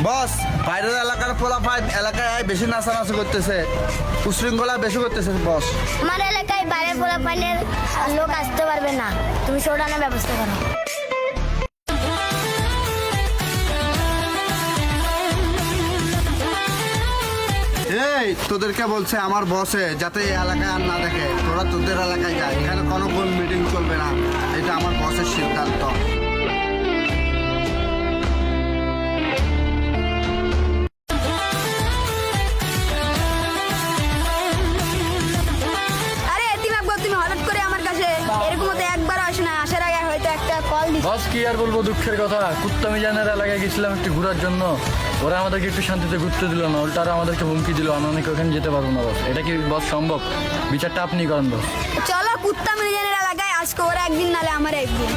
বস, বাইরের এলাকার পোলাপাইন এলাকায় বেশি নাচানাচি করতেছে, উশৃঙ্খলা বেশি করতেছে বস। আমার এলাকায় বাইরের পোলাপাইনের লোক আসতে পারবে না, তুমি শোডানোর ব্যবস্থা করো। এই তোদেরকে বলছে আমার বসে যাতে এই এলাকায় আর না দেখে, তোরা তোদের এলাকায় যা, এখানে কোনো কোন মিটিং চলবে না, এটা আমার বসের সিদ্ধান্ত। আরে এতিম আকবর, তুমি হঠাৎ করে আমার কাছে এরকম তো একবার আসে না, আসার আগে হয়তো একটা কল দিস। বস কি আর বলবো, দুঃখের কথা। কুত্তামিজানের এলাকায় গেছিলাম একটু ঘোরার জন্য, ওরা আমাদেরকে একটু শান্তিতে ঘুরতে দিল না, উল্টা আরো আমাদেরকে হুমকি দিল, আমরা নাকি ওখানে যেতে পারবো না। বস এটা কি বস সম্ভব? বিচারটা আপনি করেন বস। চলো কুত্তা মিলিজনের এলাকায়, আজকে ওরা একদিন নালে আমার একদিন।